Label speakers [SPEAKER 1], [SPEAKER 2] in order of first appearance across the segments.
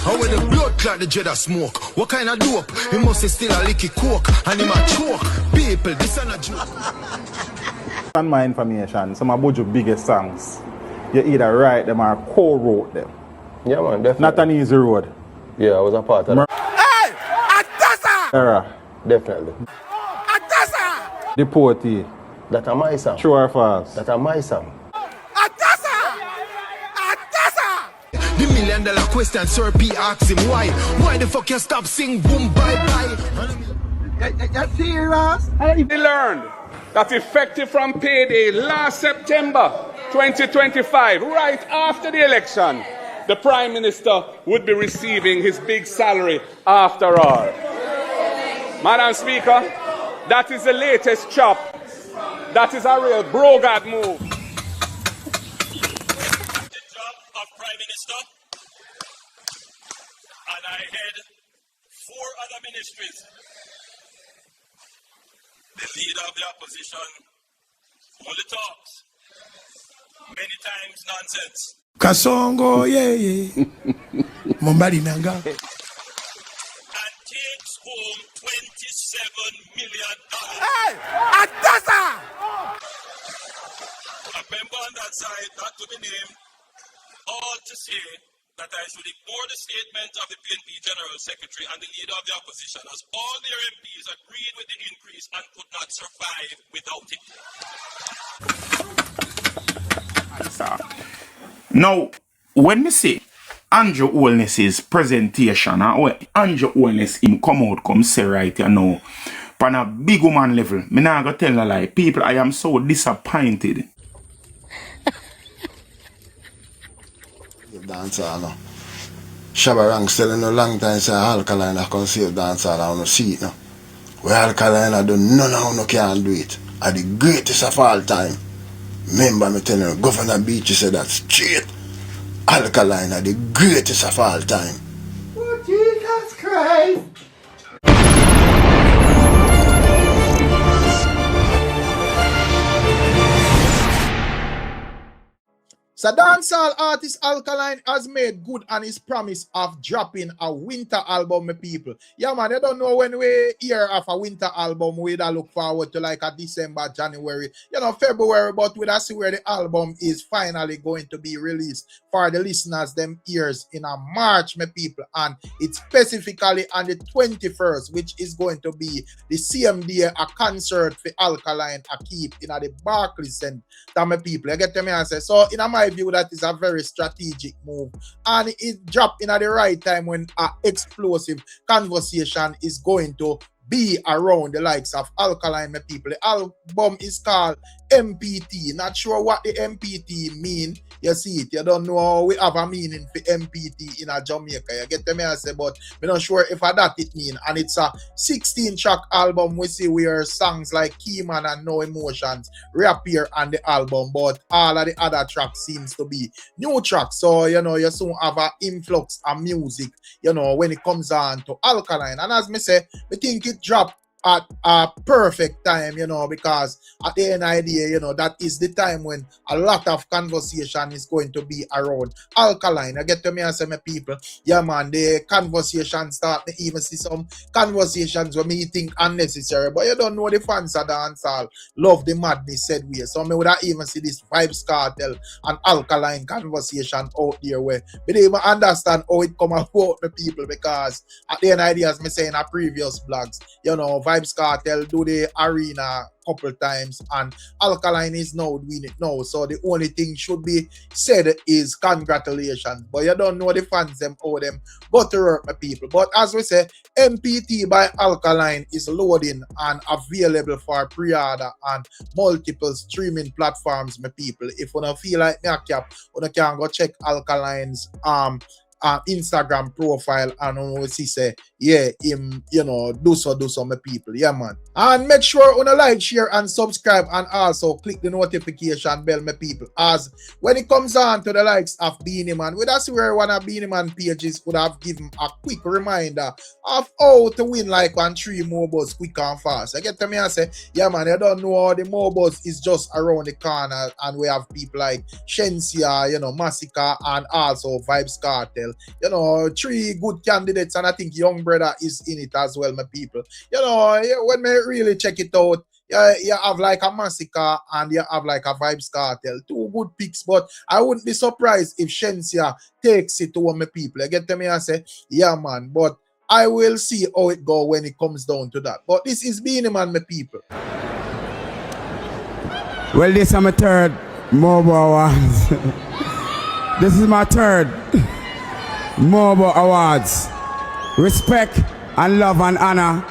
[SPEAKER 1] How with the blood clot the dread of smoke? What kind of dope? He must have still a licky coke and him a choke. People, this ain't a joke.
[SPEAKER 2] On my information, some of Buju's biggest songs, you either write them or co-wrote them.
[SPEAKER 3] Yeah, man, definitely.
[SPEAKER 2] Not an easy road.
[SPEAKER 3] Yeah, I was a part of that.
[SPEAKER 1] Hey! Atasa!
[SPEAKER 2] Era.
[SPEAKER 3] Definitely.
[SPEAKER 1] Atasa!
[SPEAKER 2] Deportee.
[SPEAKER 3] That are my song.
[SPEAKER 2] True or false?
[SPEAKER 3] That are my song.
[SPEAKER 1] Atasa! Atasa! The $1 million question, Sir P asks him why. Why the fuck you stop sing boom bye bye?
[SPEAKER 4] You're serious?
[SPEAKER 5] They learned that effective from payday last September 2025, right after the election, the Prime Minister would be receiving his big salary after all. Madam Speaker, that is the latest chop. That is a real brogard move.
[SPEAKER 6] The job of Prime Minister, and I head 4 other ministries. The leader of the opposition only talks, many times nonsense.
[SPEAKER 4] Kasongo, yeah. Mumbali nanga.
[SPEAKER 6] And takes home $27 million.
[SPEAKER 1] Hey! Atasa!
[SPEAKER 6] A member on that side, not to be named, all to say that I should ignore the statement of the PNP General Secretary and the leader of the opposition, as all their MPs agreed with the increase and could not survive without it.
[SPEAKER 7] Now, when me say Andrew Holness's presentation, when Andrew Holness him come out, come say right here now, on a big woman level, me not gonna tell a lie. People, I am so disappointed.
[SPEAKER 8] Dancehall no. Shabarang selling a long time say Alkaline I can save dancehall I wanna see it no. Where Alkaline I do none of no can do it. Are the greatest of all time. Remember me telling you, Governor Beach said that straight. Alkaline are the greatest of all time.
[SPEAKER 4] Oh, Jesus Christ!
[SPEAKER 9] So dancehall artist Alkaline has made good on his promise of dropping a winter album, my people. Yeah, man, you don't know when we hear of a winter album, we look forward to like a December, January, February, but we see where the album is finally going to be released for the listeners, them ears in a March, my people. And it's specifically on the 21st, which is going to be the same day a concert for Alkaline a keep in the Barclays Center, my people. You get me? I say, so in my view, that is a very strategic move, and it dropped in at the right time when an explosive conversation is going to be around the likes of Alkaline, my people. The album is called MPT. Not sure what the MPT mean. You see it. You don't know we have a meaning for MPT in a Jamaica. You get me? I say, but we're not sure if that it mean. And it's a 16-track album. We see where songs like Keyman and No Emotions reappear on the album, but all of the other tracks seems to be new tracks. So you soon have an influx of music. When it comes on to Alkaline. And as me say, we think it dropped at a perfect time, because at the end of the day, that is the time when a lot of conversation is going to be around Alkaline. I get to me and say, my people, yeah, man, the conversation start to even see some conversations where me think unnecessary, but you don't know the fans of dancehall love the madness said way. So me would even see this Vybz Kartel and Alkaline conversation out there where we don't even understand how it come about, my people, because at the end of the day, as me say in our previous blogs, Vybz Kartel do the arena couple times and Alkaline is now doing it now. So the only thing should be said is congratulations. But you don't know the fans them owe them go to work, my people. But as we say, MPT by Alkaline is loading and available for pre-order on multiple streaming platforms, my people. If you don't feel like me a cap, you can go check Alkaline's Instagram profile and we see say him do so my people, yeah man. And make sure you like, share and subscribe, and also click the notification bell, my people, as when it comes on to the likes of Beanie Man, that's where one of Beanie Man pages would have given a quick reminder of how to win like 3 mobiles quick and fast. I get to me and say, yeah man, you don't know the mobiles is just around the corner, and we have people like Shensia, Massacre, and also Vybz Kartel. Cartel. You know, 3 good candidates, and I think Young Brother is in it as well, my people. You know, when we really check it out, you have like a Massacre and you have like a Vibes Cartel. 2 good picks, but I wouldn't be surprised if Shensia takes it to one, my people. You get to me? I say, yeah, man, but I will see how it go when it comes down to that. But this is Beenie Man, my people.
[SPEAKER 10] Well, this is my 3rd Mobo Awards. This is my 3rd Mobo Awards. Respect and love and honor.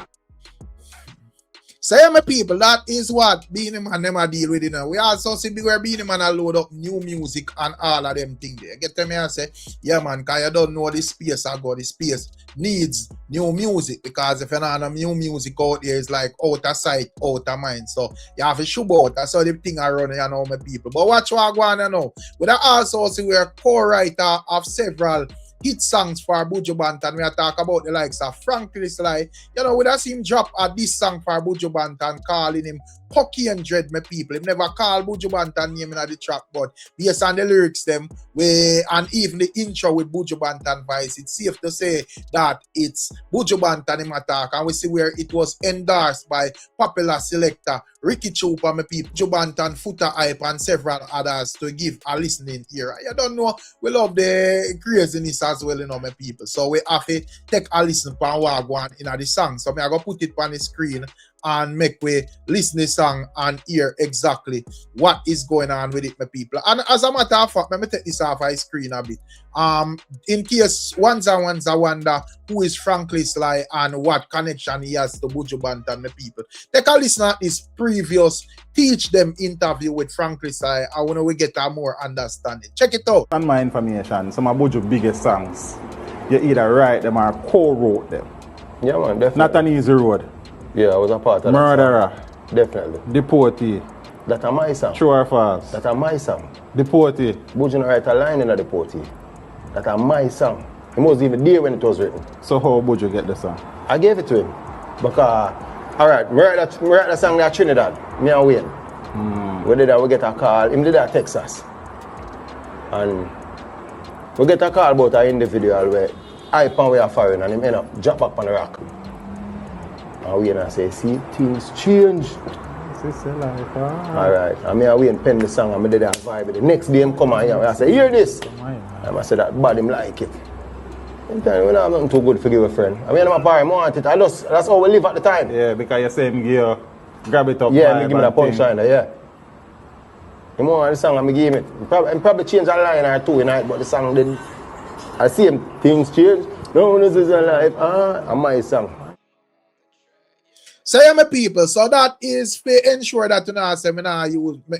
[SPEAKER 9] So yeah, my people, that is what Beenie Man never deal with, you know. We also see where Beenie Man a load up new music and all of them things there. Get to me and say, yeah man, because you don't know the space I got. The space needs new music, because if you don't have new music out there, it's like out of sight, out of mind. So you have to shoot out. That's how the thing I run, you know, my people. But watch what I go on, you know. We also see we're co-writer of several hit songs for Buju Banton. We are talk about the likes of Frankie Sly. You know, we have seen him drop this song for Buju Banton, calling him Cocky and Dread, my people. He never call Buju Banton name in the track, but based on the lyrics them, and even the intro with Buju Banton voice, it's safe to say that it's Buju Banton in attack, and we see where it was endorsed by popular selector Ricky Chupa, my people, Buju Banton, Footer Hype, and several others to give a listening ear. You don't know, we love the craziness as well, you know, my people. So we have to take a listen to what go on in the song. So I go put it on the screen and make we listen to the song and hear exactly what is going on with it, my people. And as a matter of fact, let me take this off my screen a bit. In case ones wonder who is Frankie Sly and what connection he has to Buju Banton, my people. Take a listen at this previous Teach Them interview with Frankie Sly. I want to get a more understanding. Check it out.
[SPEAKER 2] On my information, some of Buju's biggest songs, you either write them or co-wrote them.
[SPEAKER 3] Yeah, man, definitely.
[SPEAKER 2] Not an easy road.
[SPEAKER 3] Yeah, I was a part of
[SPEAKER 2] Murderer.
[SPEAKER 3] that. Definitely.
[SPEAKER 2] Deportee.
[SPEAKER 3] That's my song.
[SPEAKER 2] True or false?
[SPEAKER 3] That's my song.
[SPEAKER 2] Deportee.
[SPEAKER 3] Buju write a line in the Deportee. That's my song. He was even there when it was written.
[SPEAKER 2] So how Buju get the song?
[SPEAKER 3] I gave it to him. Because, alright, we write that song at Trinidad. Me and Wayne. We did that, we get a call. Him did that Texas. And we get a call about an individual where I found we are foreign and him end up drop back on the rock. And we and say, see, things change. Alright, and me and Wayne pen the song and I did that vibe. The next day him come on here and I say, hear this. And I say that bad him like it. Sometimes we don't have nothing too good to give a friend. I mean I'm a parent, I want it. That's how we live at the time.
[SPEAKER 2] Yeah, because you say him grab it up.
[SPEAKER 3] Yeah, me give me the punchline, yeah. Him want the song and me give him it. Probably change a line or two in it, but the song didn't. I see him, things change. No, this is a life. And my song.
[SPEAKER 9] So yeah, my people, so that is to ensure that you know seminar use me.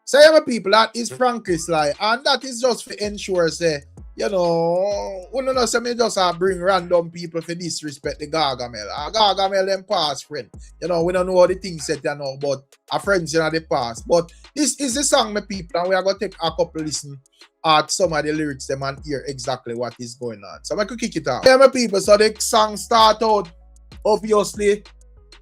[SPEAKER 9] So yeah, my people, that is Frankie Sly, and that is just to ensure say, you know, we don't know say me just bring random people for disrespect the Gargamel. Gargamel them past friend. You know, we don't know how the things set you know, but our friends in the past. But this is the song, my people, and we are gonna take a couple listen at some of the lyrics them and hear exactly what is going on. So I could kick it out. Yeah, my people, so the song start out obviously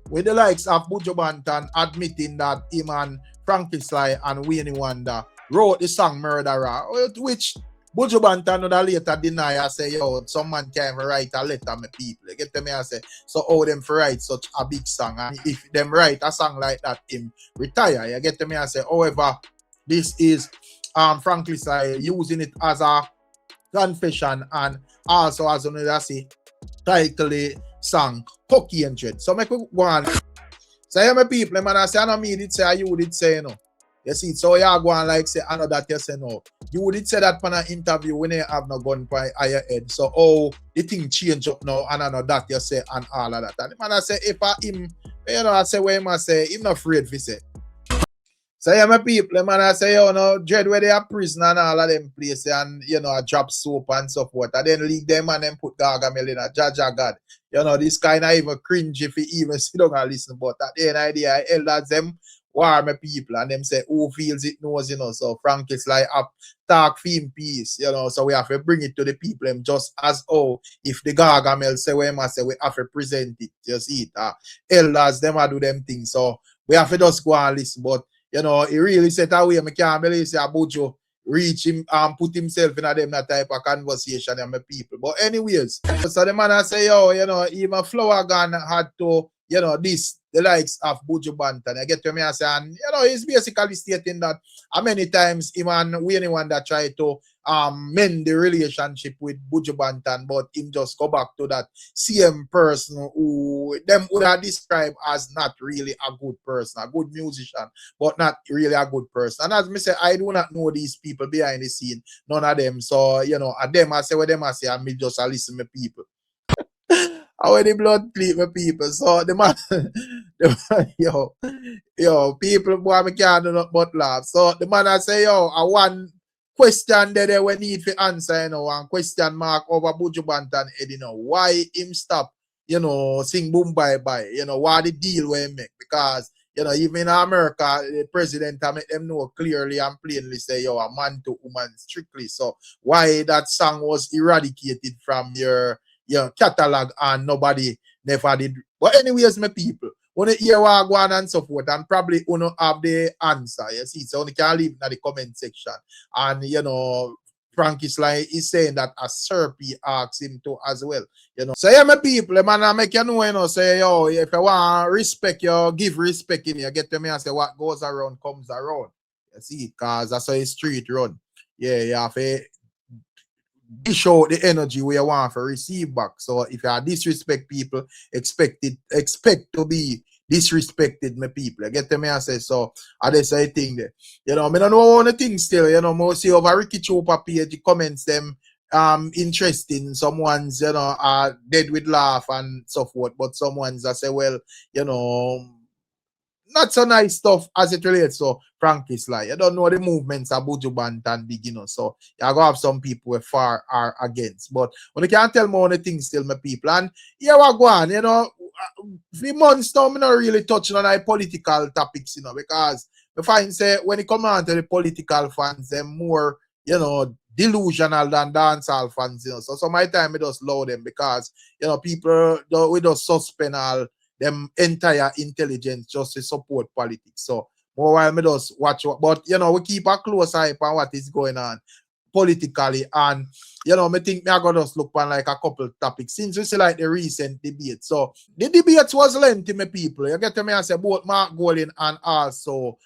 [SPEAKER 9] with the likes of Buju Banton admitting that him and Frankie Sly and Wayne Wonder wrote the song Murderer, which Buju Banton would later deny and say, yo, some man can't write a letter, my people. You get to me and say, so how them for write such a big song? And if them write a song like that, him retire. You get to me and say, however, this is Frankie Sly using it as a confession and also as another say title the song Cocky and Dread. So make we go on. So yeah, my people, man, I say I know me did say you did say no. You see, so you go on like say I know that you say no. You did say that on an interview when you have no gun by your head. So oh the thing change up now and I know that you say and all of that. And man I say if I him, you know, I say where him I say him not afraid to say. So yeah, my people, man, I say, you know, dread where they are prison and all of them places and, you know, I drop soap and so forth. And then leave them and then put Gargamel in a Jaja God. You know, this kind of even cringe if you even sit down and listen. But at the end of the day, I elders them war my people and them say, who feels it knows, you know. So Frankie Sly up talk theme piece, you know. So we have to bring it to the people them just as if the Gargamel say we must say we have to present it. You see it. Elders them do them things. So we have to just go and listen. But you know, he really said that way. I can't believe say Buju, reach him and put himself in a them that type of conversation and my people. But anyways, so the man I say, yo, you know, even Flower Gun had to, you know, this, the likes of Buju Banton. I get to me and say, and you know, he's basically stating that many times even we anyone that try to mend the relationship with Buju Banton, but him just go back to that same person who them would have described as not really a good person, a good musician, but not really a good person. And as me say, I do not know these people behind the scene, none of them. So, you know, at them I say what them I say, and me just listen to people. How the blood clean my people. So the man, yo, people, boy, I can't do nothing but laugh. So the man I say, yo, I want question there we need to answer, you know, and question mark over Buju Banton head, you know, why him stop, you know, sing boom bye bye, you know, why the deal we make, because, you know, even in America, the president make them know clearly and plainly say, yo, a man to woman strictly. So why that song was eradicated from your catalog and nobody never did. But anyways, my people, when you hear what I go on and so forth, and probably you know have the answer, you see, so you can leave in the comment section. And you know, Frankie Sly is saying that a Serpy asks him to as well. You know. So yeah, my people, man, I make you know, say, yo, if you want respect, you give respect in you. Get to me and say what goes around comes around. You see, because that's how the street run. Yeah, you have to dish out the energy we want to receive back. So if you disrespect people, expect to be disrespected, my people. You get to me and say, so I just say thing there. You know, I don't know one thing still, you know, mostly over Ricky Chopa page, the comments them interesting. Someone's, you know, are dead with laugh and so forth, but someone's that say, well, you know, not so nice stuff as it relates to Frankie Sly. You don't know the movements of Buju Banton big, you know. So you're going to have some people who far are against. But when you can't tell me all the things still, my people. And here we go on, you know, for months now, I'm not really touching on political topics, you know, because I find say when it comes on to the political fans, they're more, you know, delusional than dancehall fans, you know. So my time I just love them because, you know, people we just suspend all them entire intelligence just to support politics. So more while me just watch, but you know, we keep a close eye on what is going on politically, and you know, me think me I gotta just look on like a couple topics since we see like the recent debate. So the debate was lengthy, my people. You get to me and say both Mark Golding and also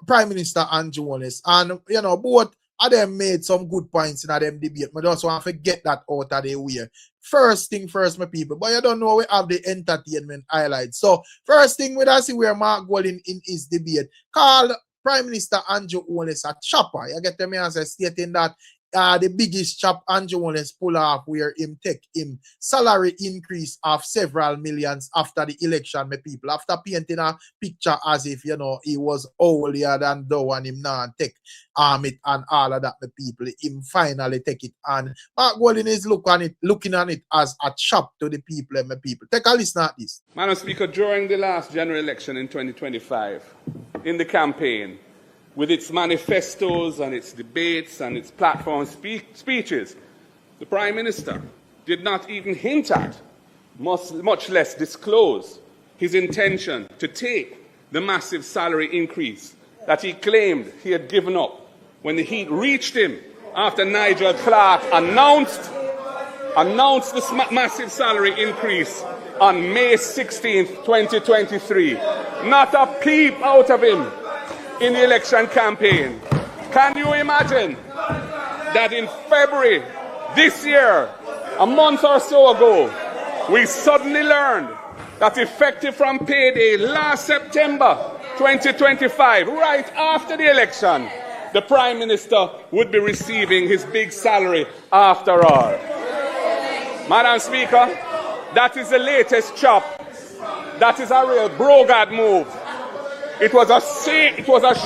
[SPEAKER 9] Prime Minister Andrew Wallace, and you know, both of them made some good points in them debate. I just want to get that out of the way. First thing first, my people. But you don't know we have the entertainment highlights. So first thing we see where Mark Golding in his debate called Prime Minister Andrew Wallace a chopper. You get me answer stating that the biggest chop Andrew Wallace pull off where him take him salary increase of several millions after the election, my people. After painting a picture as if, you know, he was holier than thou and him now take it and all of that, my people. Him finally take it. And Mark Golding is looking on it as a chop to the people, my people. Take a listen at this.
[SPEAKER 5] Madam Speaker, during the last general election in 2025, in the campaign, with its manifestos and its debates and its platform speeches, the Prime Minister did not even hint at, much less disclose, his intention to take the massive salary increase that he claimed he had given up when the heat reached him after Nigel Clark announced this massive salary increase on May 16th, 2023. Not a peep out of him in the election campaign. Can you imagine that in February this year, a month or so ago, we suddenly learned that effective from payday last September 2025, right after the election, the Prime Minister would be receiving his big salary after all. Madam Speaker, that is the latest chop. That is a real brogad move. It was a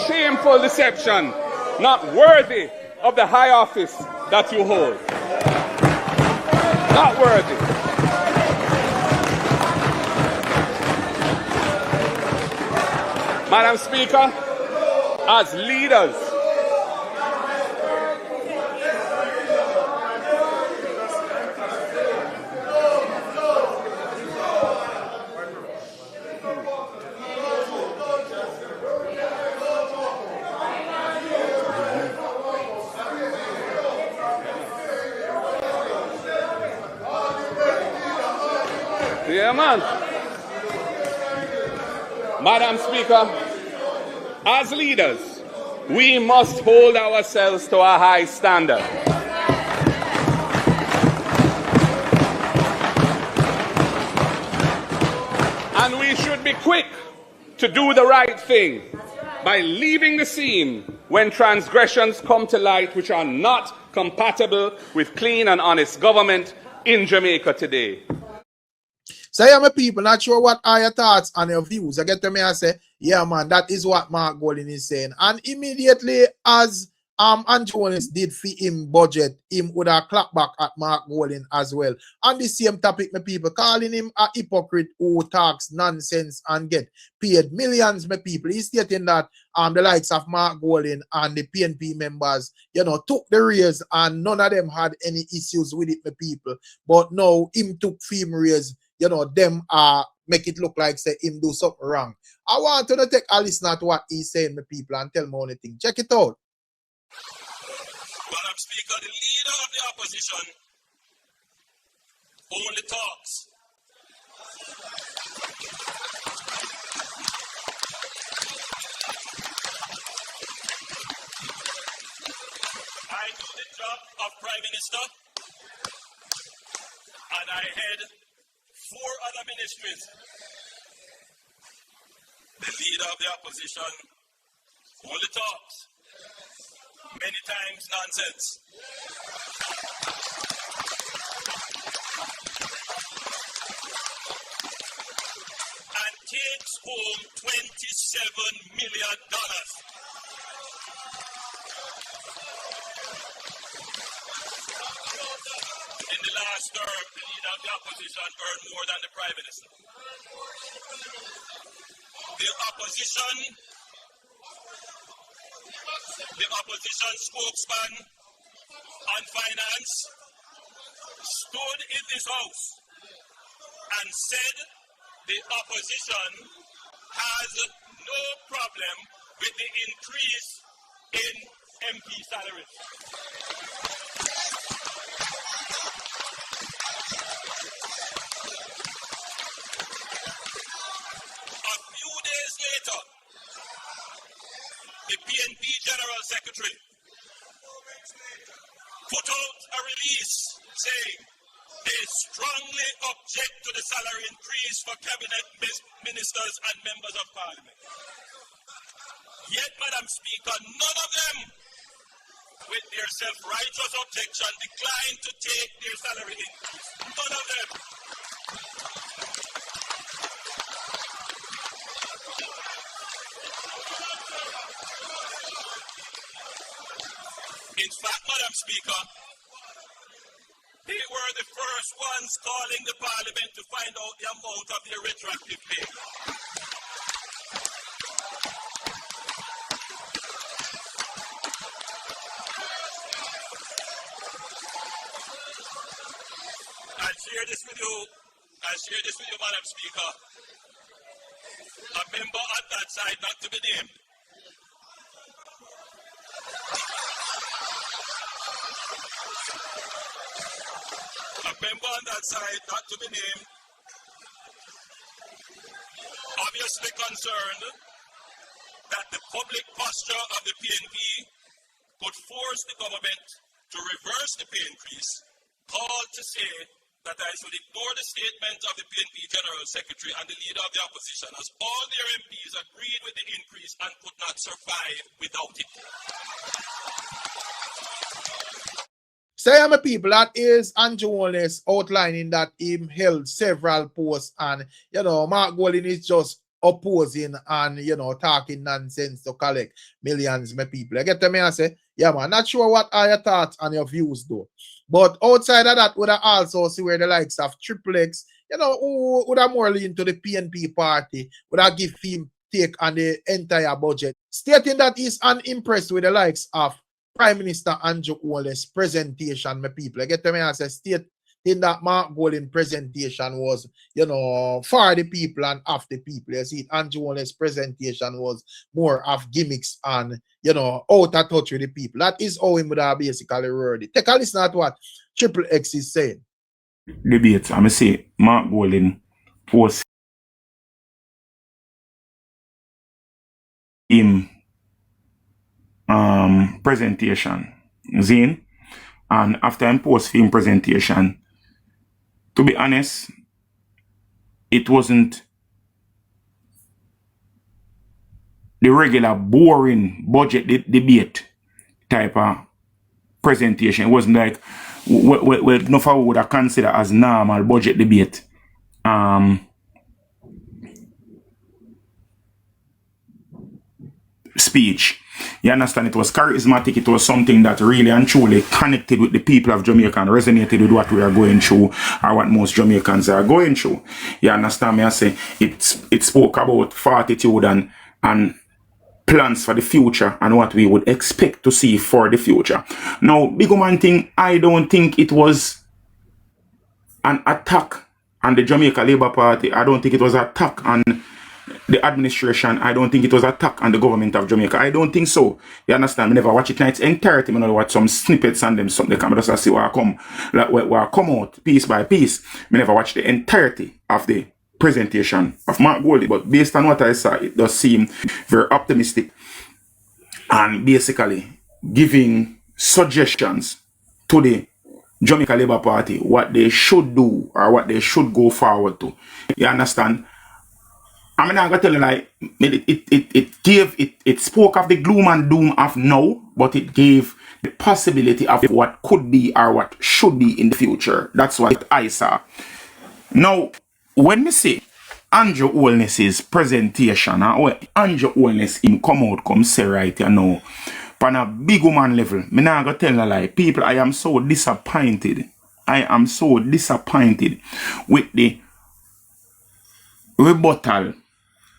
[SPEAKER 5] shameful deception, not worthy of the high office that you hold. Not worthy. Madam Speaker, as leaders, Yeah, man. Madam Speaker, as leaders, we must hold ourselves to a high standard. And we should be quick to do the right thing by leaving the scene when transgressions come to light which are not compatible with clean and honest government in Jamaica today.
[SPEAKER 9] So yeah, my people, not sure what are your thoughts and your views. I get to me and say, yeah, man, that is what Mark Golding is saying. And immediately as Andrew Holness did for him budget, him would have clapped back at Mark Golding as well. On the same topic, my people, calling him a hypocrite who talks nonsense and get paid millions, my people. He's stating that the likes of Mark Golding and the PNP members, you know, took the raise and none of them had any issues with it, my people. But now him took fame raise, you know, them make it look like say him do something wrong. I want to take a listen to what he's saying, my people, and tell me anything. Check it out.
[SPEAKER 6] Madam Speaker, the leader of the opposition only talks. I do the job of Prime Minister and I head 4 other ministries. The leader of the opposition only talks. Many times nonsense. And takes home $27 million. In the last term, the leader of the opposition earned more than the Prime Minister. The opposition spokesman on finance stood in this house and said the opposition has no problem with the increase in MP salaries. A few days later, the PNP General Secretary put out a release saying they strongly object to the salary increase for cabinet ministers and members of parliament. Yet, Madam Speaker, none of them, with their self-righteous objection, declined to take their salary increase. None of them. In fact, Madam Speaker, they were the first ones calling the Parliament to find out the amount of their retroactive pay. I'll share this with you, Madam Speaker. A member on that side, not to be named, obviously concerned that the public posture of the PNP could force the government to reverse the pay increase, called to say that I should ignore the statement of the PNP General Secretary and the leader of the opposition, as all their MPs agreed with the increase and could not survive without it.
[SPEAKER 9] Say, my people, that is Andrew Holness outlining that him held several posts and, you know, Mark Golding is just opposing and, you know, talking nonsense to collect millions, my people. I get to me and say, yeah, man, not sure what are your thoughts and your views, though. But outside of that, would I also see where the likes of Triple X, you know, who would have more lean to the PNP party, would have give him take on the entire budget, stating that he's unimpressed with the likes of Prime Minister Andrew Holness' presentation, my people. I get to me and say, stating that Mark Golding presentation was, you know, for the people and of the people. You see, Andrew Holness' presentation was more of gimmicks and, you know, out of touch with the people. That is how he would have basically worded it. Take a listen at what Triple X is saying.
[SPEAKER 7] Debate, I'm say Mark Golding post him presentation. Zine. And after him post film presentation, to be honest, it wasn't the regular boring budget debate type of presentation. It wasn't like what enough I would have considered as normal budget debate. Speech. You understand? It was charismatic. It was something that really and truly connected with the people of Jamaica and resonated with what we are going through or what most Jamaicans are going through. You understand me? I say it spoke about fortitude and plans for the future and what we would expect to see for the future. Now, big man thing, I don't think it was an attack on the Jamaica Labour Party. I don't think it was an attack on the administration. I don't think it was an attack on the government of Jamaica. I don't think so. You understand? I never watch it in its entirety. I never watch some snippets and them something. I just see what come out piece by piece. I never watch the entirety of the presentation of Mark Goldie, but based on what I saw, it does seem very optimistic and basically giving suggestions to the Jamaica Labour Party what they should do or what they should go forward to. You understand? I mean, I'm gonna tell you, like, it spoke of the gloom and doom of now, but it gave the possibility of what could be or what should be in the future. That's what I saw. Now, when we say Andrew Holness's presentation, Andrew Holness him come out come say right here now, on a big woman level, me not gonna tell a lie. People, I am so disappointed. I am so disappointed with the rebuttal.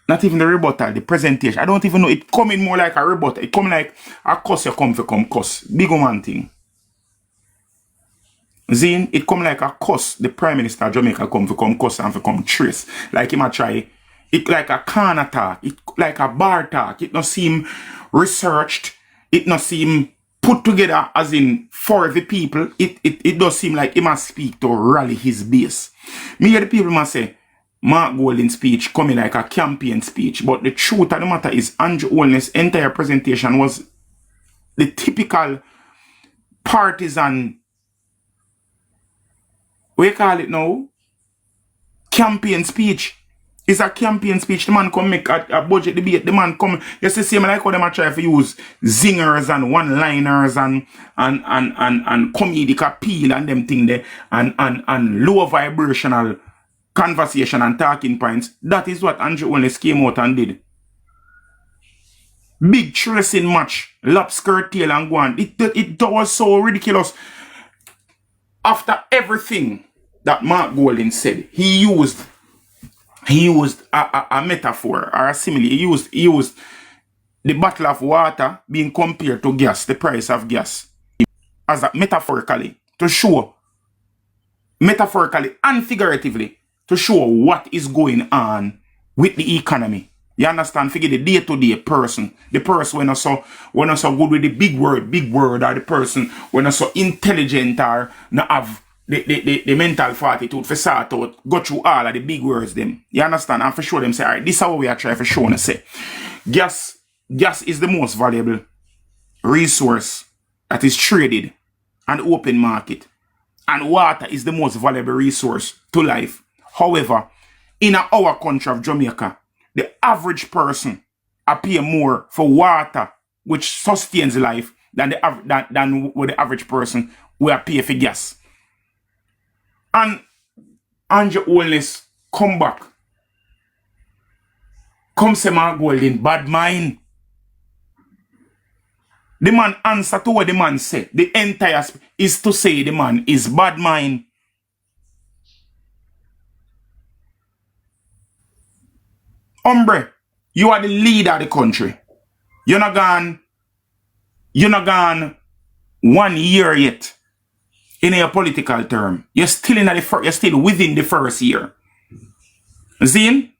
[SPEAKER 7] Not even the rebuttal, the presentation. I don't even know. It coming more like a rebuttal. It coming like a cuss you come for come cuss. Big woman thing. Zine, it come like a cuss. The Prime Minister of Jamaica come for come cuss and for come trace. Like him a try. It like a corner talk. It like a bar talk. It not seem researched. It not seem put together as in for the people. It does seem like he must speak to rally his base. Me hear the people must say, Mark Golding's speech coming like a campaign speech. But the truth of the matter is Andrew Holness' entire presentation was the typical partisan, what you call it now? Campaign speech. It's a campaign speech. The man come make a budget debate. The man come, you see, same like how them try to use zingers and one-liners and comedic appeal and them thing there and low vibrational conversation and talking points. That is what Andrew Holness came out and did. Big tracing match, lap skirt tail and go on. It was so ridiculous. After everything that Mark Golding said, he used a metaphor or a simile. He used the bottle of water being compared to gas, the price of gas, as a metaphorically to show, metaphorically and figuratively, to show what is going on with the economy. You understand? Figure the day-to-day person. The person when not so good with the big word, or the person when not so intelligent or not have the mental fortitude for sort out, go through all of the big words them. You understand? And for sure them say, alright, this is how we are trying for sure to say. Gas is the most valuable resource that is traded on the open market. And water is the most valuable resource to life. However, in our country of Jamaica, the average person pay more for water, which sustains life, than what the average person will pay for gas. And Andrew Holness come back. Come say Mark Golding, bad mind. The man answer to what the man said. The entire is to say the man is bad mind. Hombre, you are the leader of the country. You're not gone 1 year yet in a political term. You're still you're still within the first year. Zine,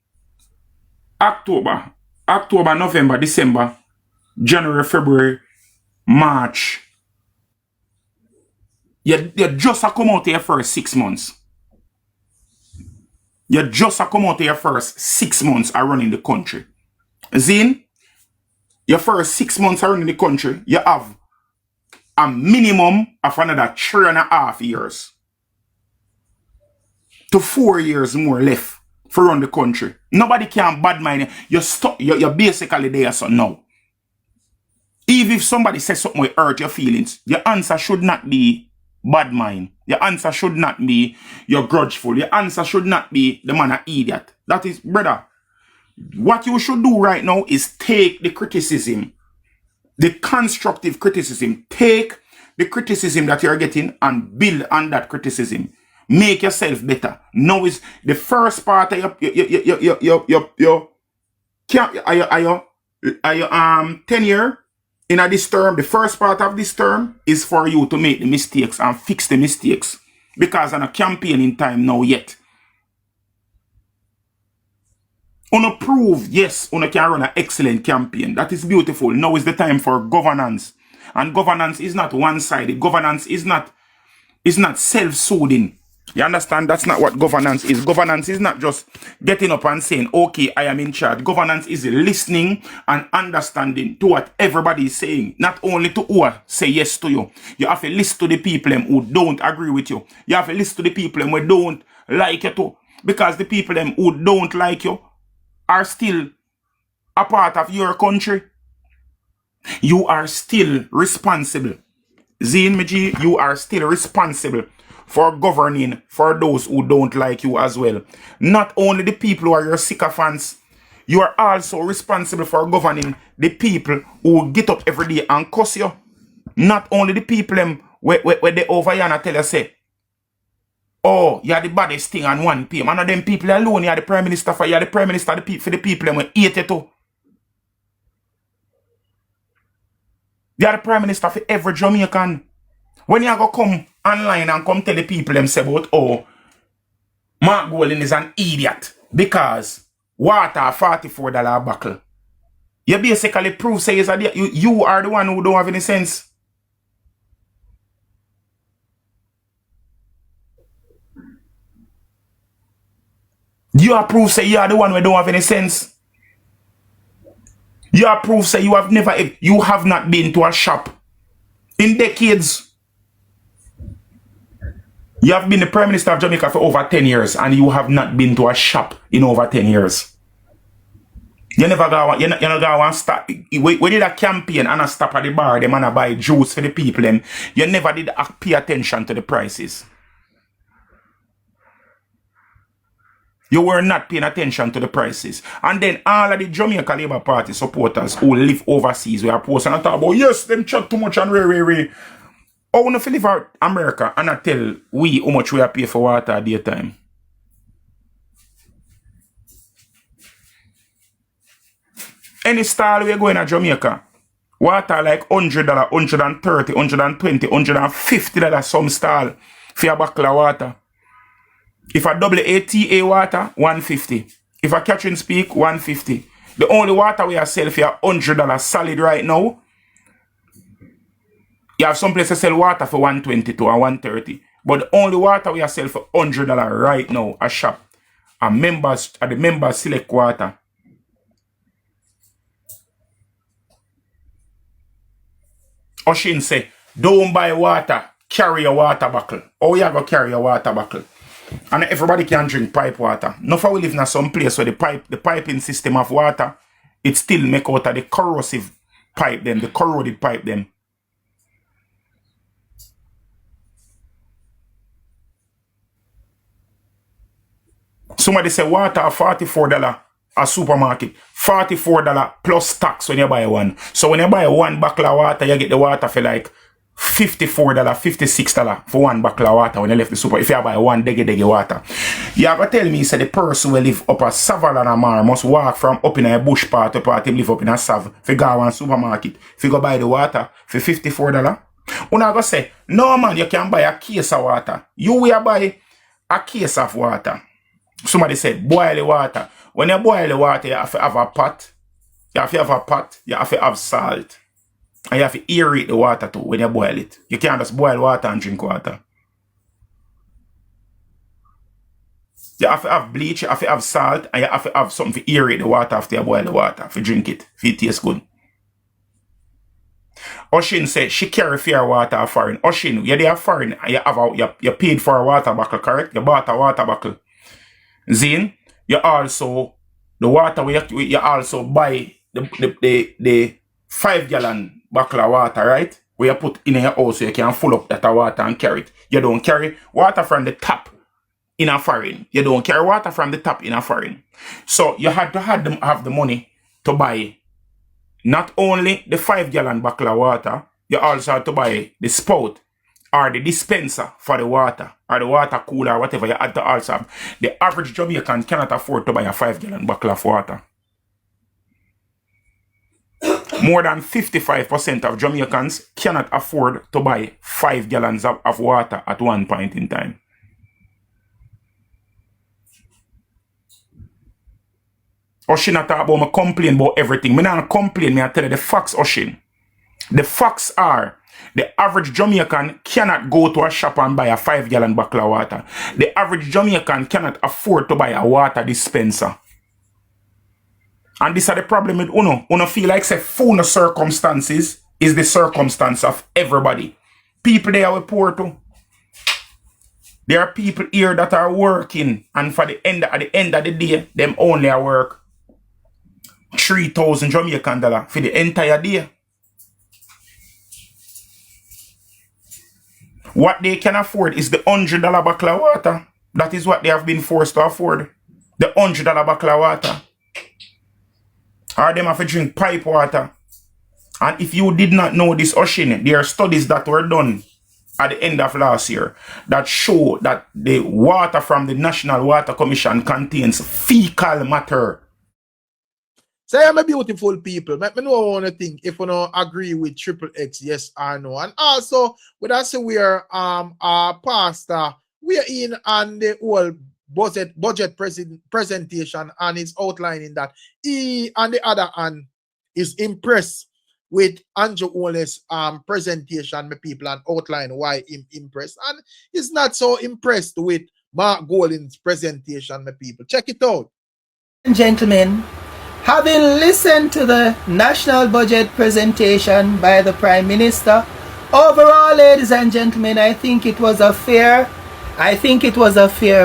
[SPEAKER 7] October, November, December, January, February, March. You just come out here for 6 months. You just a come out of your first 6 months are running the country. Zin, your first 6 months are running the country, you have a minimum of another 3.5 years to 4 years more left for run the country. Nobody can bad mind you. You're basically there so now. Even if somebody says something will hurt your feelings, your answer should not be bad mind. Your answer should not be you're grudgeful. Your answer should not be the man an idiot. That is, brother, what you should do right now is take the criticism, the constructive criticism. Take the criticism that you're getting and build on that criticism. Make yourself better. Now is the first part of your 10 year in this term. The first part of this term is for you to make the mistakes and fix the mistakes. Because I'm a campaigning time now yet. Una prove, yes, una can run an excellent campaign. That is beautiful. Now is the time for governance. And governance is not one-sided. Governance is not self-soothing. You understand? That's not what governance is. Governance is not just getting up and saying, okay, I am in charge. Governance is listening and understanding to what everybody is saying. Not only to who say yes to you. You have to listen to the people who don't agree with you. You have to listen to the people who don't like you too. Because the people who don't like you are still a part of your country. You are still responsible. Zine Meji, you are still responsible for governing for those who don't like you as well. Not only the people who are your sycophants, you are also responsible for governing the people who get up every day and cuss you. Not only the people where they over here and tell you say, oh, you're the baddest thing on 1 PM. And of them people alone, you're the prime minister for the people for the people who hate you too. You're the prime minister for every Jamaican. When you go come online and come tell the people them say about, oh, Mark Golden is an idiot because water $44 a buckle. You basically prove say you are the one who don't have any sense. You are proof say you are the one who don't have any sense. You are proof say you have not been to a shop in decades. You have been the Prime Minister of Jamaica for over 10 years and you have not been to a shop in over 10 years. You never go and stop. We did a campaign and a stop at the bar, them and a buy juice for the people. You never did pay attention to the prices. You were not paying attention to the prices. And then all of the Jamaica Labour Party supporters who live overseas, we are posting and talk about, yes, them chat too much and re. Oh, no, if you live out America and I tell we how much we are pay for water at daytime. Any style we go in Jamaica, water like $100, $130, $120, $150 some style for a bottle of water. If I double ATA water, $150. If I catch and speak, $150. The only water we are selling for $100 solid right now. You have some places sell water for $122 or $130. But the only water we are selling for $100 right now a shop. The members select water. Oshin say, don't buy water, carry a water bottle. Oh, you go carry a water bottle. And everybody can drink pipe water. Now if we live in some place where the piping system of water, it still make out of the corrosive pipe them, the corroded pipe them. Somebody say water $44 a supermarket. $44 plus tax when you buy one. So when you buy one bottle of water, you get the water for like $54, $56 for one bottle of water when you left the super. If you buy one dege water. You have to tell me, say the person who live up a Savalanamar must walk from up in a bush part to part him live up in a Sav. If you go to one supermarket, if you go buy the water for $54. When I go say, no man, you can buy a case of water. You will buy a case of water. Somebody said, boil the water. When you boil the water, you have to have a pot. You have to have a pot. You have to have salt. And you have to aerate the water too when you boil it. You can't just boil water and drink water. You have to have bleach, you have to have salt, and you have to have something to aerate the water after you boil the water, to drink it, if it tastes good. Oshin said she carry fair water foreign. Oshin, you there foreign, and you paid for a water bottle, correct? You bought a water bottle. Zin, you also, the water, you also buy the 5 gallon bottle of water, right? Where you put in your house so you can fill up that water and carry it. You don't carry water from the tap in a foreign. You don't carry water from the tap in a foreign. So you had to have the money to buy not only the 5 gallon bottle of water, you also had to buy the spout or the dispenser for the water or the water cooler or whatever. You had to also have. The average Jamaican cannot afford to buy a 5 gallon bottle of water. More than 55% of Jamaicans cannot afford to buy 5 gallons of water at one point in time. Oshin not talk about me complain about everything. Me not complain, me I tell you the facts, Oshin. The facts are, the average Jamaican cannot go to a shop and buy a 5 gallon bottle of water. The average Jamaican cannot afford to buy a water dispenser. And this is the problem with Uno. Uno feel like say full circumstances is the circumstance of everybody. People they are poor too. There are people here that are working, and at the end of the day, them only are work 3,000 Jamaican dollar for the entire day. What they can afford is the $100 bottle of water. That is what they have been forced to afford. The $100 bottle of water. Or them have to drink pipe water. And if you did not know this, Oshin, there are studies that were done at the end of last year that show that the water from the National Water Commission contains fecal matter.
[SPEAKER 9] Say I'm a beautiful people. Let me know what you think if you don't agree with Triple X, yes or no. And also, with us we're our pastor, we're in on the whole budget presentation, and he's outlining that he on the other hand is impressed with Andrew Owens' presentation, my people, and outline why he's impressed. And he's not so impressed with Mark Golding's presentation, my people. Check it out.
[SPEAKER 11] Gentlemen, having listened to the national budget presentation by the Prime Minister, overall, ladies and gentlemen, I think it was a fair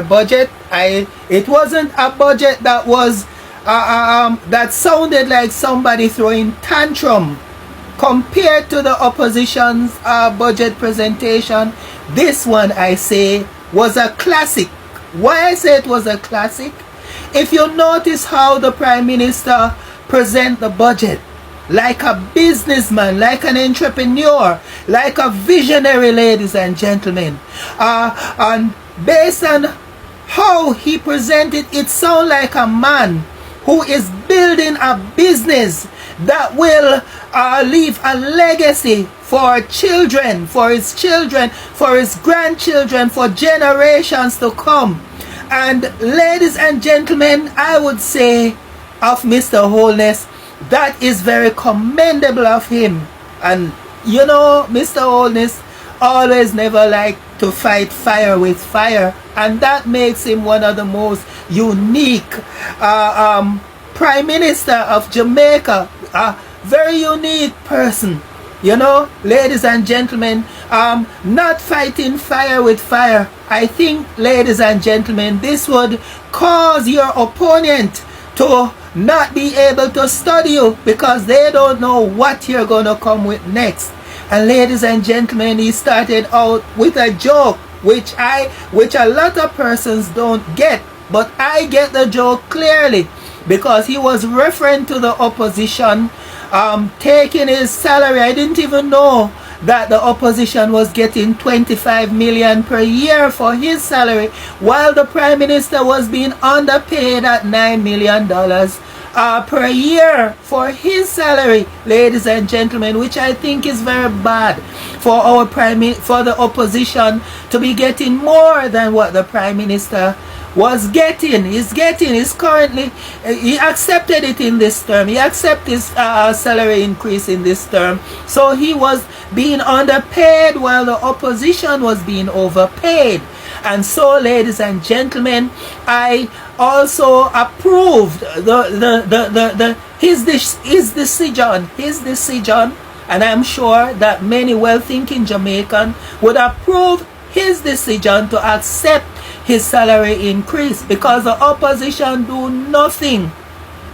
[SPEAKER 11] budget. It wasn't a budget that was that sounded like somebody throwing tantrum compared to the opposition's budget presentation. This one, I say, was a classic. Why I say it was a classic? If you notice how the Prime Minister present the budget, like a businessman, like an entrepreneur, like a visionary, ladies and gentlemen, and based on how he presented, it sounds like a man who is building a business that will leave a legacy for children, for his grandchildren, for generations to come. And ladies and gentlemen, I would say of Mr. Holness, that is very commendable of him. And you know, Mr. Holness always never liked to fight fire with fire, and that makes him one of the most unique Prime Minister of Jamaica, a very unique person. You know, ladies and gentlemen, not fighting fire with fire. I think, ladies and gentlemen, this would cause your opponent to not be able to study you because they don't know what you're going to come with next. And ladies and gentlemen, he started out with a joke, which a lot of persons don't get, but I get the joke clearly, because he was referring to the opposition taking his salary. I didn't even know that the opposition was getting 25 million per year for his salary, while the Prime Minister was being underpaid at $9 million per year for his salary, ladies and gentlemen, which I think is very bad for for the opposition to be getting more than what the Prime Minister was getting. He's currently, he accepted it in this term. He accepted his salary increase in this term. So he was being underpaid while the opposition was being overpaid. And so, ladies and gentlemen, I also approved his decision, and I'm sure that many well-thinking Jamaicans would approve his decision to accept his salary increase, because the opposition do nothing,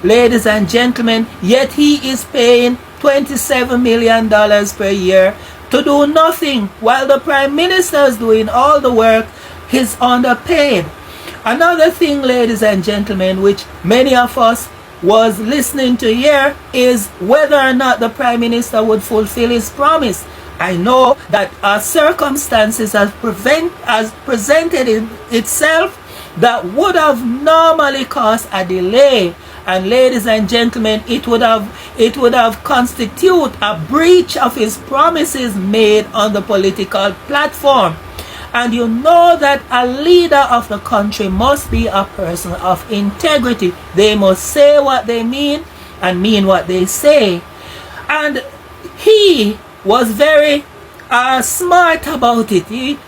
[SPEAKER 11] ladies and gentlemen, yet he is paying $27 million per year to do nothing, while the Prime Minister is doing all the work. He's underpaid. Another thing, ladies and gentlemen, which many of us was listening to here, is whether or not the Prime Minister would fulfill his promise. I know that circumstances has presented itself that would have normally caused a delay, and ladies and gentlemen, it would have constituted a breach of his promises made on the political platform. And you know that a leader of the country must be a person of integrity. They must say what they mean and mean what they say. And he was very smart about it. You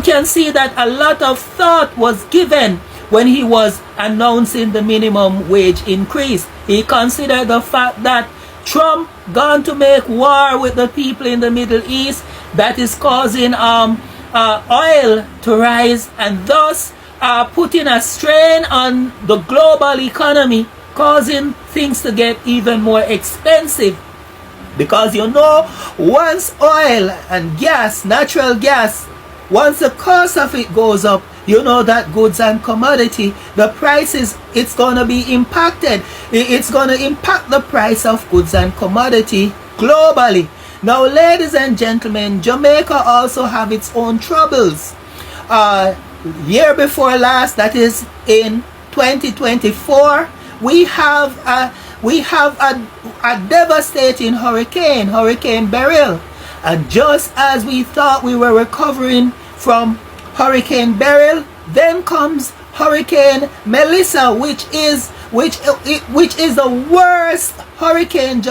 [SPEAKER 11] can see that a lot of thought was given when he was announcing the minimum wage increase. He considered the fact that Trump gone to make war with the people in the Middle East, that is causing oil to rise, and thus putting a strain on the global economy, causing things to get even more expensive. Because you know, once oil and gas, natural gas, once the cost of it goes up, you know that goods and commodity, the prices, it's going to be impacted. It's going to impact the price of goods and commodity globally. Now, ladies and gentlemen, Jamaica also have its own troubles. Year before last, that is in 2024, we have a devastating Hurricane Beryl. And just as we thought we were recovering from Hurricane Beryl, then comes Hurricane Melissa, which is the worst hurricane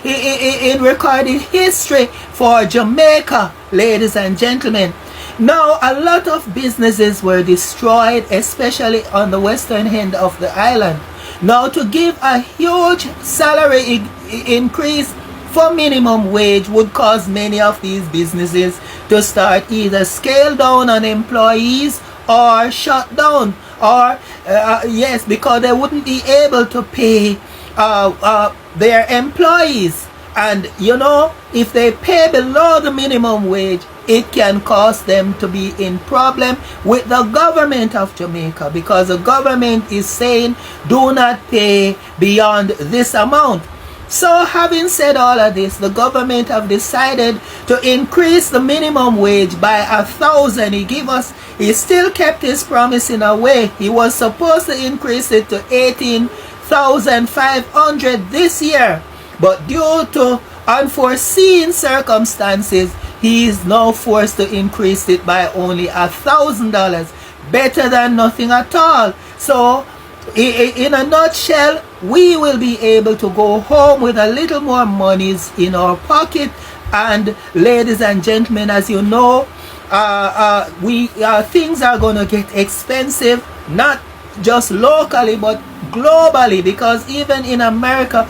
[SPEAKER 11] in recorded history for Jamaica, ladies and gentlemen. Now, a lot of businesses were destroyed, especially on the western end of the island. Now, to give a huge salary increase for minimum wage would cause many of these businesses to start either scale down on employees or shut down, or yes, because they wouldn't be able to pay their employees. And you know, if they pay below the minimum wage, it can cause them to be in problem with the government of Jamaica, because the government is saying do not pay beyond this amount. So having said all of this, the government have decided to increase the minimum wage by 1,000. He still kept his promise in a way. He was supposed to increase it to 18,500 this year, but due to unforeseen circumstances, he is now forced to increase it by only $1,000. Better than nothing at all. So in a nutshell, we will be able to go home with a little more monies in our pocket. And ladies and gentlemen, as you know, things are going to get expensive, not just locally but globally, because even in America,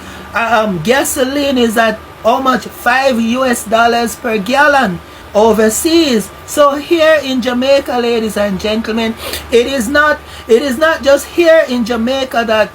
[SPEAKER 11] gasoline is at how much? $5 per gallon overseas. So here in Jamaica, ladies and gentlemen, it is not just here in Jamaica that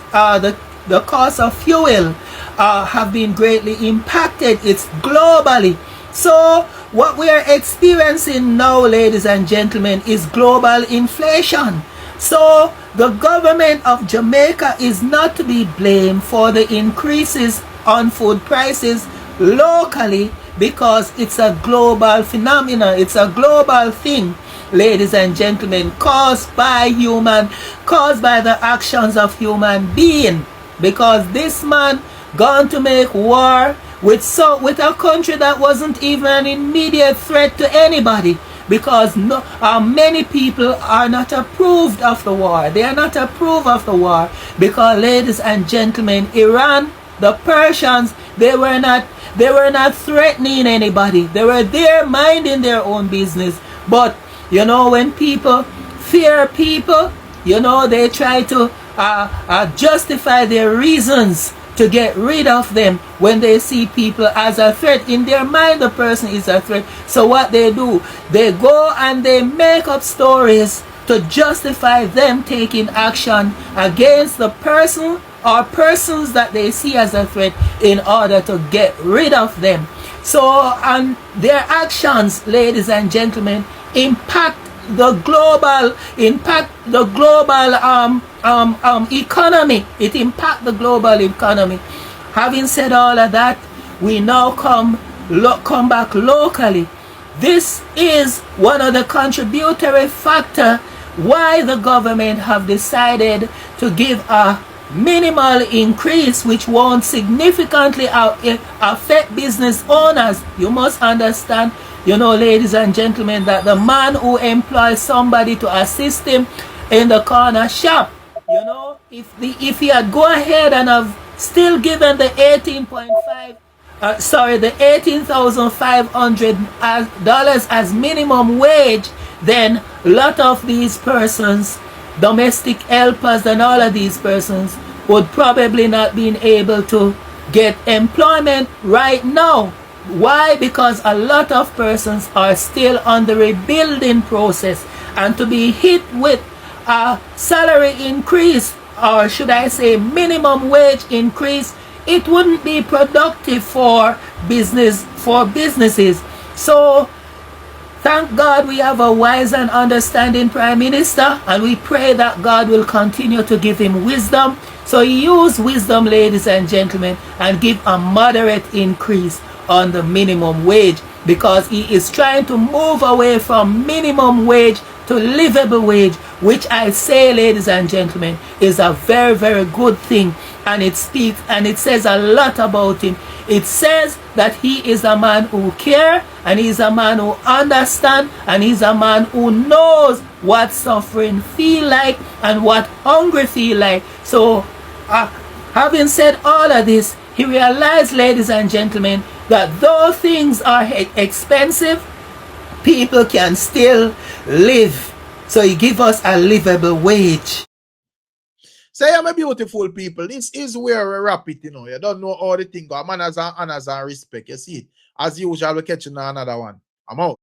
[SPEAKER 11] the cost of fuel have been greatly impacted. It's globally. So what we are experiencing now, ladies and gentlemen, is global inflation. So the government of Jamaica is not to be blamed for the increases on food prices locally, because it's a global phenomenon. It's a global thing, ladies and gentlemen, caused by the actions of human being. Because this man gone to make war with a country that wasn't even an immediate threat to anybody, because many people are not approved of the war. They are not approved of the war because, ladies and gentlemen, Iran, the Persians, they were not threatening anybody. They were there minding their own business. But You know, when people fear people, you know, they try to justify their reasons to get rid of them when they see people as a threat. In their mind, the person is a threat. So what they do, they go and they make up stories to justify them taking action against the person or persons that they see as a threat in order to get rid of them. So, and their actions, ladies and gentlemen, impact the global economy. It impacts the global economy. Having said all of that, we now come back locally. This is one of the contributory factor why the government have decided to give a minimal increase which won't significantly affect business owners. You must understand, you know, ladies and gentlemen, that the man who employs somebody to assist him in the corner shop, you know, if he had go ahead and have still given the $18,500 as minimum wage, then a lot of these persons, domestic helpers and all of these persons, would probably not be able to get employment right now. Why? Because a lot of persons are still on the rebuilding process, and to be hit with a salary increase, or should I say minimum wage increase, it wouldn't be productive for businesses. So thank God we have a wise and understanding Prime Minister, and we pray that God will continue to give him wisdom. So he use wisdom, ladies and gentlemen, and give a moderate increase on the minimum wage, because he is trying to move away from minimum wage to livable wage, which I say, ladies and gentlemen, is a very, very good thing. And it speaks and it says a lot about him. It says that he is a man who cares, and he's a man who understands, and he's a man who knows what suffering feel like and what hungry feel like. So having said all of this, he realized, ladies and gentlemen, that though things are expensive, people can still live. So he give us a livable wage.
[SPEAKER 9] Say, I'm a beautiful people. This is where we wrap it, you know. You don't know all the things. Manners and honors and respect. You see it. As usual, we'll catch you on another one. I'm out.